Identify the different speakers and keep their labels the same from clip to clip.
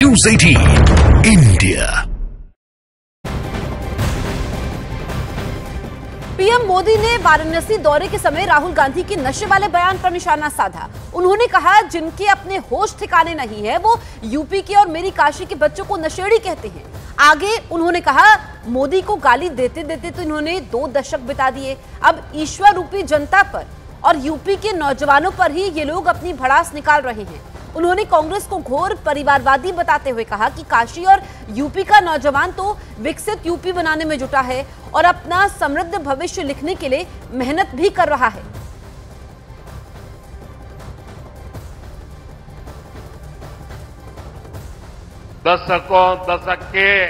Speaker 1: News 18 India।
Speaker 2: PM Modi ने वाराणसी दौरे के समय राहुल गांधी के नशे वाले बयान पर निशाना साधा। उन्होंने कहा, जिनके अपने होश ठिकाने नहीं है वो यूपी के और मेरी काशी के बच्चों को नशेड़ी कहते हैं। आगे उन्होंने कहा, मोदी को गाली देते देते तो इन्होंने 2 दशक बिता दिए। अब ईश्वर रूपी जनता पर और यूपी के नौजवानों पर ही ये लोग अपनी भड़ास निकाल रहे हैं। उन्होंने कांग्रेस को घोर परिवारवादी बताते हुए कहा कि काशी और यूपी का नौजवान तो विकसित यूपी बनाने में जुटा है और अपना समृद्ध भविष्य लिखने के लिए मेहनत भी कर रहा है।
Speaker 3: दशक के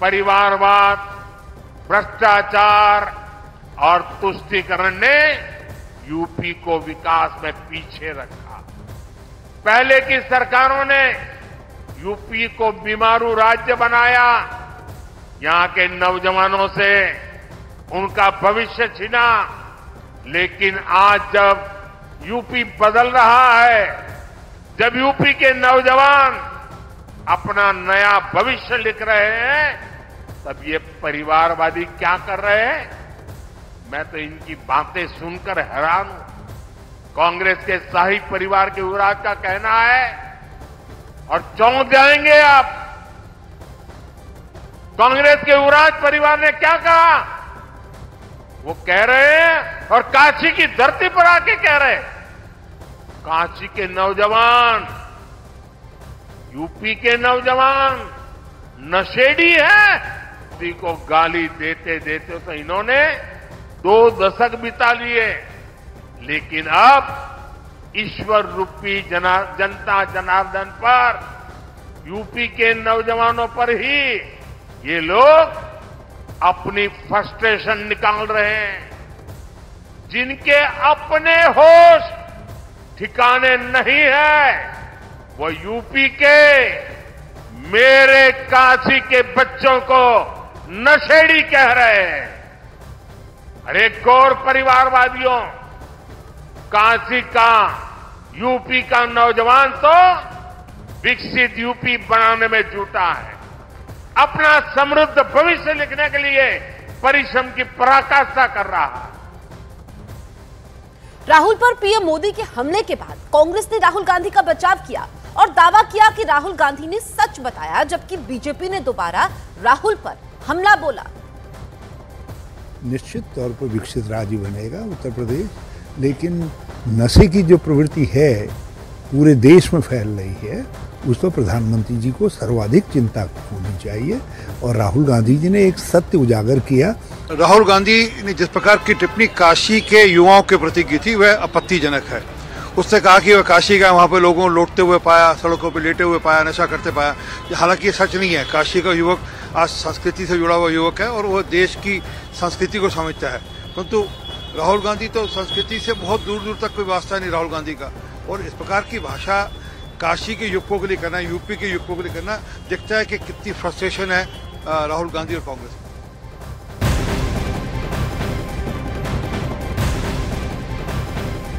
Speaker 3: परिवारवाद, भ्रष्टाचार और तुष्टीकरण ने यूपी को विकास में पीछे रखा। पहले की सरकारों ने यूपी को बीमारू राज्य बनाया, यहां के नौजवानों से उनका भविष्य छीना। लेकिन आज जब यूपी बदल रहा है, जब यूपी के नौजवान अपना नया भविष्य लिख रहे हैं, तब ये परिवारवादी क्या कर रहे हैं? मैं तो इनकी बातें सुनकर हैरान हूं। कांग्रेस के शाही परिवार के युवराज का कहना है और चौंक जाएंगे आप। कांग्रेस के युवराज परिवार ने क्या कहा? वो कह रहे हैं और काशी की धरती पर आके कह रहे हैं, काशी के नौजवान, यूपी के नौजवान नशेड़ी है। किसी को गाली देते देते तो इन्होंने 2 दशक बिता लिए। लेकिन अब ईश्वर रूपी जनता जनार्दन पर, यूपी के नौजवानों पर ही ये लोग अपनी फ्रस्ट्रेशन निकाल रहे हैं। जिनके अपने होश ठिकाने नहीं है, वो यूपी के मेरे काशी के बच्चों को नशेड़ी कह रहे हैं। अरे गौर परिवारवादियों, काशी का, यूपी का नौजवान तो विकसित यूपी बनाने में जुटा है। अपना समृद्ध भविष्य लिखने के लिए परिश्रम की पराकाष्ठा कर रहा है।
Speaker 2: राहुल पर पीएम मोदी के हमले के बाद कांग्रेस ने राहुल गांधी का बचाव किया और दावा किया कि राहुल गांधी ने सच बताया, जबकि बीजेपी ने दोबारा राहुल पर हमला बोला।
Speaker 4: निश्चित तौर पर विकसित राज्य बनेगा उत्तर प्रदेश, लेकिन नशे की जो प्रवृत्ति है पूरे देश में फैल रही है, उस पर प्रधानमंत्री जी को सर्वाधिक चिंता होनी चाहिए। और राहुल गांधी जी ने एक सत्य उजागर किया।
Speaker 5: राहुल गांधी ने जिस प्रकार की टिप्पणी काशी के युवाओं के प्रति की थी, वह आपत्तिजनक है। उसने कहा कि वह काशी का, वहाँ पे लोगों को लौटते हुए पाया, सड़कों पे लेटे हुए पाया, नशा करते पाया। हालांकि ये सच नहीं है। काशी का युवक आज संस्कृति से जुड़ा हुआ युवक है और वह देश की संस्कृति को समझता है। परंतु राहुल गांधी तो संस्कृति से बहुत दूर दूर तक कोई वास्ता नहीं राहुल गांधी का। और इस प्रकार की भाषा काशी के युवकों के लिए करना, यूपी के युवकों के लिए करना, दिखता है कि कितनी फ्रस्ट्रेशन है राहुल गांधी और कांग्रेस।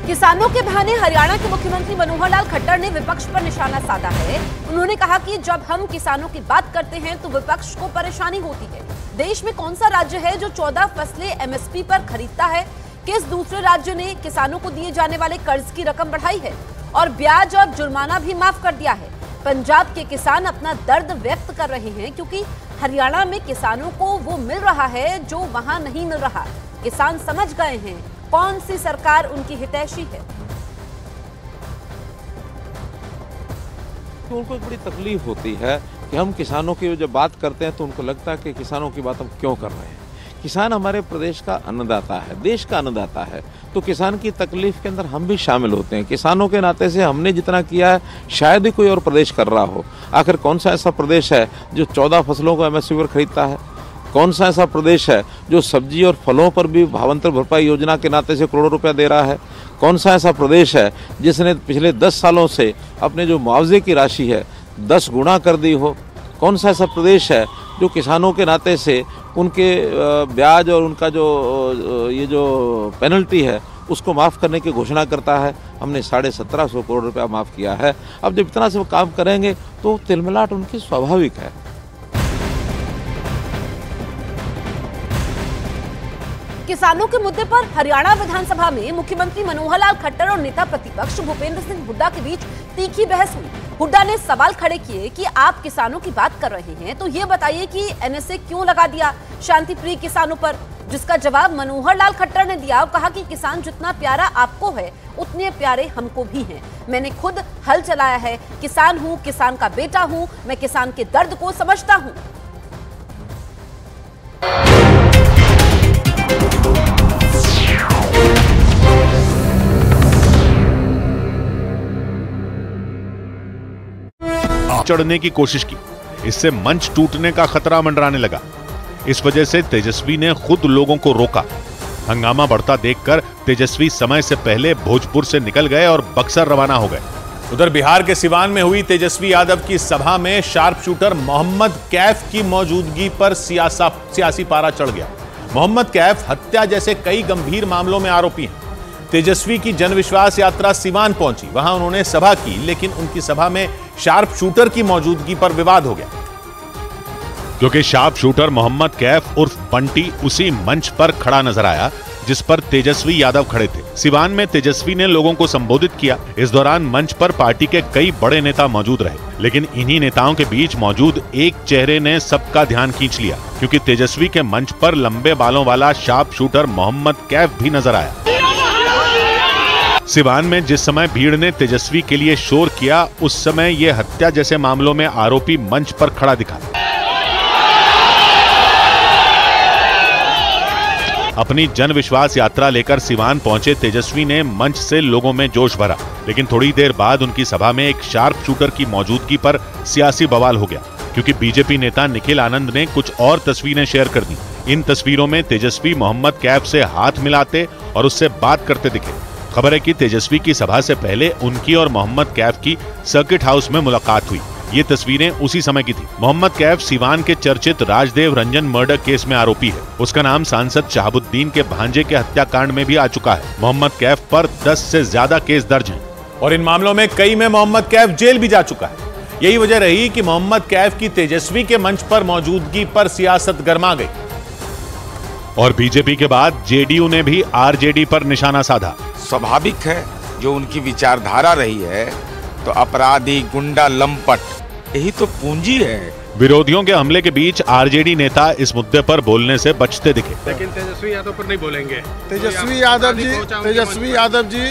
Speaker 2: किसानों के बहाने हरियाणा के मुख्यमंत्री मनोहर लाल खट्टर ने विपक्ष पर निशाना साधा है। उन्होंने कहा कि जब हम किसानों की बात करते हैं तो विपक्ष को परेशानी होती है। देश में कौन सा राज्य है जो 14 फसलें एमएसपी पर खरीदता है? किस दूसरे राज्य ने किसानों को दिए जाने वाले कर्ज की रकम बढ़ाई है और ब्याज और जुर्माना भी माफ कर दिया है? पंजाब के किसान अपना दर्द व्यक्त कर रहे हैं क्योंकि हरियाणा में किसानों को वो मिल रहा है जो वहां नहीं मिल रहा। किसान समझ गए हैं कौन सी सरकार उनकी हितैषी है।
Speaker 6: उनको एक बड़ी तकलीफ होती है कि हम किसानों की जब बात करते हैं तो उनको लगता है कि किसानों की बात हम क्यों कर रहे हैं। किसान हमारे प्रदेश का अन्नदाता है, देश का अन्नदाता है, तो किसान की तकलीफ के अंदर हम भी शामिल होते हैं। किसानों के नाते से हमने जितना किया है शायद ही कोई और प्रदेश कर रहा हो। आखिर कौन सा ऐसा प्रदेश है जो 14 फसलों को एमएसपी पर खरीदता है? कौन सा ऐसा प्रदेश है जो सब्जी और फलों पर भी भावांतर भरपाई योजना के नाते से करोड़ों रुपया दे रहा है? कौन सा ऐसा प्रदेश है जिसने पिछले 10 सालों से अपने जो मुआवजे की राशि है 10 गुना कर दी हो? कौन सा ऐसा प्रदेश है जो किसानों के नाते से उनके ब्याज और उनका जो ये जो पेनल्टी है उसको माफ़ करने की घोषणा करता है। हमने 1750 करोड़ रुपया माफ़ किया है। अब जब इतना से वो काम करेंगे तो तिलमिलाट उनकी स्वाभाविक है।
Speaker 2: किसानों के मुद्दे पर हरियाणा विधानसभा में मुख्यमंत्री मनोहर लाल खट्टर और नेता प्रतिपक्ष भूपेंद्र सिंह हुड्डा के बीच तीखी बहस हुई। हुड्डा ने सवाल खड़े किए कि आप किसानों की बात कर रहे हैं तो ये बताइए कि एनएसए क्यों लगा दिया शांति प्रिय किसानों पर, जिसका जवाब मनोहर लाल खट्टर ने दिया और कहा कि किसान जितना प्यारा आपको है उतने प्यारे हमको भी हैं। मैंने खुद हल चलाया है, किसान हूं, किसान का बेटा हूं, मैं किसान के दर्द को समझता हूं।
Speaker 7: चढ़ने की कोशिश की, इससे मंच टूटने का खतरा मंडराने लगा। इस वजह से तेजस्वी ने खुद लोगों को रोका। हंगामा बढ़ता देखकर तेजस्वी समय से पहले भोजपुर से निकल गए और बक्सर रवाना हो गए।
Speaker 8: उधर बिहार के सिवान में हुई तेजस्वी यादव की सभा में शार्प शूटर मोहम्मद कैफ की मौजूदगी पर सियासी पारा चढ़ गया। मोहम्मद कैफ हत्या जैसे कई गंभीर मामलों में आरोपी हैं। तेजस्वी की जनविश्वास यात्रा सिवान पहुंची, वहां उन्होंने सभा की, लेकिन उनकी सभा में शार्प शूटर की मौजूदगी पर विवाद हो गया,
Speaker 7: क्योंकि शार्प शूटर मोहम्मद कैफ उर्फ बंटी उसी मंच पर खड़ा नजर आया जिस पर तेजस्वी यादव खड़े थे। सिवान में तेजस्वी ने लोगों को संबोधित किया। इस दौरान मंच पर पार्टी के कई बड़े नेता मौजूद रहे, लेकिन इन्हीं नेताओं के बीच मौजूद एक चेहरे ने सबका ध्यान खींच लिया, क्योंकि तेजस्वी के मंच पर लंबे बालों वाला शार्प शूटर मोहम्मद कैफ भी नजर आया। सिवान में जिस समय भीड़ ने तेजस्वी के लिए शोर किया, उस समय ये हत्या जैसे मामलों में आरोपी मंच पर खड़ा दिखा। अपनी जन विश्वास यात्रा लेकर सिवान पहुंचे तेजस्वी ने मंच से लोगों में जोश भरा, लेकिन थोड़ी देर बाद उनकी सभा में एक शार्प शूटर की मौजूदगी पर सियासी बवाल हो गया, क्योंकि बीजेपी नेता निखिल आनंद ने कुछ और तस्वीरें शेयर कर दी। इन तस्वीरों में तेजस्वी मोहम्मद कैफ से हाथ मिलाते और उससे बात करते दिखे। खबर है कि तेजस्वी की सभा से पहले उनकी और मोहम्मद कैफ की सर्किट हाउस में मुलाकात हुई। ये तस्वीरें उसी समय की थी। मोहम्मद कैफ सिवान के चर्चित राजदेव रंजन मर्डर केस में आरोपी है। उसका नाम सांसद शहाबुद्दीन के भांजे के हत्याकांड में भी आ चुका है। मोहम्मद कैफ पर 10 से ज्यादा केस दर्ज हैं
Speaker 8: और इन मामलों में कई में मोहम्मद कैफ जेल भी जा चुका है। यही वजह रही कि मोहम्मद कैफ की तेजस्वी के मंच पर मौजूदगी पर सियासत गर्मा गई
Speaker 7: और बीजेपी के बाद जेडीयू ने भी आरजेडी पर निशाना साधा।
Speaker 9: स्वाभाविक है, जो उनकी विचारधारा रही है तो अपराधी, गुंडा, लंपट यही तो पूंजी है।
Speaker 7: विरोधियों के हमले के बीच आरजेडी नेता इस मुद्दे पर बोलने से बचते दिखे,
Speaker 10: लेकिन तेजस्वी यादव पर नहीं बोलेंगे।
Speaker 11: तेजस्वी यादव जी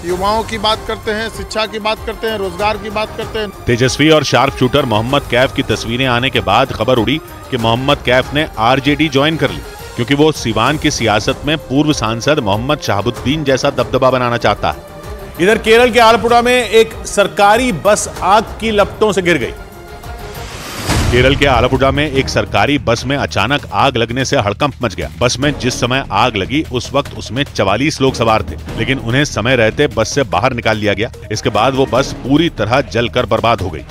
Speaker 11: युवाओं की बात करते हैं, शिक्षा की बात करते हैं, रोजगार की बात करते हैं।
Speaker 7: तेजस्वी और शार्प शूटर मोहम्मद कैफ की तस्वीरें आने के बाद खबर उड़ी कि मोहम्मद कैफ ने आरजेडी ज्वाइन कर ली, क्योंकि वो सिवान की सियासत में पूर्व सांसद मोहम्मद शहाबुद्दीन जैसा दबदबा बनाना चाहता है।
Speaker 8: इधर केरल के आलपुड़ा में एक सरकारी बस आग की लपटों से गिर गई।
Speaker 7: केरल के आलपुड़ा में एक सरकारी बस में अचानक आग लगने से हड़कंप मच गया। बस में जिस समय आग लगी उस वक्त उसमें 44 लोग सवार थे, लेकिन उन्हें समय रहते बस से बाहर निकाल लिया गया। इसके बाद वो बस पूरी तरह जलकर बर्बाद हो गई।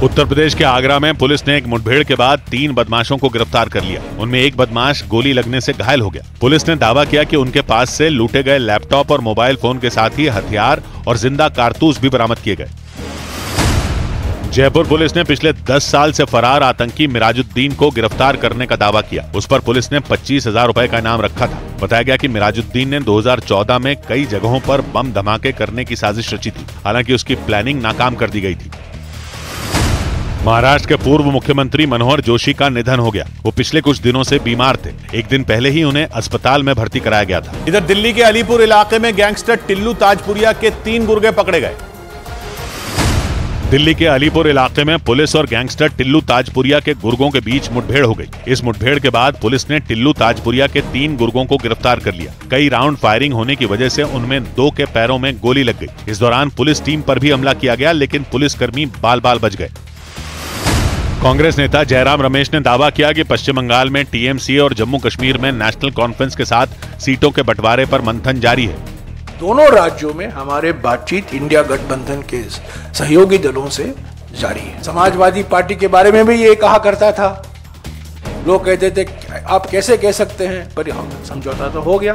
Speaker 7: उत्तर प्रदेश के आगरा में पुलिस ने एक मुठभेड़ के बाद 3 बदमाशों को गिरफ्तार कर लिया। उनमें एक बदमाश गोली लगने से घायल हो गया। पुलिस ने दावा किया कि उनके पास से लूटे गए लैपटॉप और मोबाइल फोन के साथ ही हथियार और जिंदा कारतूस भी बरामद किए गए। जयपुर पुलिस ने पिछले 10 साल से फरार आतंकी मिराजुद्दीन को गिरफ्तार करने का दावा किया। उस पर पुलिस ने 25,000 रुपए का इनाम रखा था। बताया गया कि मिराजुद्दीन ने 2014 में कई जगहों पर बम धमाके करने की साजिश रची थी। हालांकि उसकी प्लानिंग नाकाम कर दी गई थी। महाराष्ट्र के पूर्व मुख्यमंत्री मनोहर जोशी का निधन हो गया। वो पिछले कुछ दिनों से बीमार थे। एक दिन पहले ही उन्हें अस्पताल में भर्ती कराया गया था।
Speaker 8: इधर दिल्ली के अलीपुर इलाके में गैंगस्टर टिल्लू ताजपुरिया के 3 गुर्गे पकड़े गए।
Speaker 7: दिल्ली के अलीपुर इलाके में पुलिस और गैंगस्टर टिल्लू ताजपुरिया के गुर्गों के बीच मुठभेड़ हो गई। इस मुठभेड़ के बाद पुलिस ने टिल्लू ताजपुरिया के 3 गुर्गों को गिरफ्तार कर लिया। कई राउंड फायरिंग होने की वजह से उनमें 2 के पैरों में गोली लग गई। इस दौरान पुलिस टीम पर भी हमला किया गया, लेकिन पुलिसकर्मी बाल बाल बच गए। कांग्रेस नेता जयराम रमेश ने दावा किया कि पश्चिम बंगाल में टीएमसी और जम्मू कश्मीर में नेशनल कॉन्फ्रेंस के साथ सीटों के बंटवारे पर मंथन जारी है।
Speaker 10: दोनों राज्यों में हमारे बातचीत इंडिया गठबंधन के सहयोगी दलों से जारी है। समाजवादी पार्टी के बारे में भी ये कहा करता था, लोग कहते थे आप कैसे कह सकते हैं, पर समझौता तो हो गया।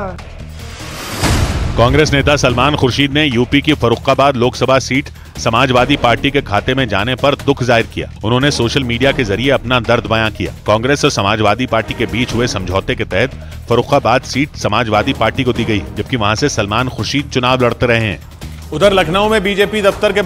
Speaker 7: कांग्रेस नेता सलमान खुर्शीद ने यूपी की फर्रुखाबाद लोकसभा सीट समाजवादी पार्टी के खाते में जाने पर दुख जाहिर किया। उन्होंने सोशल मीडिया के जरिए अपना दर्द बयां किया। कांग्रेस और समाजवादी पार्टी के बीच हुए समझौते के तहत फर्रुखाबाद सीट समाजवादी पार्टी को दी गई, जबकि वहां से सलमान खुर्शीद चुनाव लड़ते रहे हैं।
Speaker 8: उधर लखनऊ में बीजेपी दफ्तर के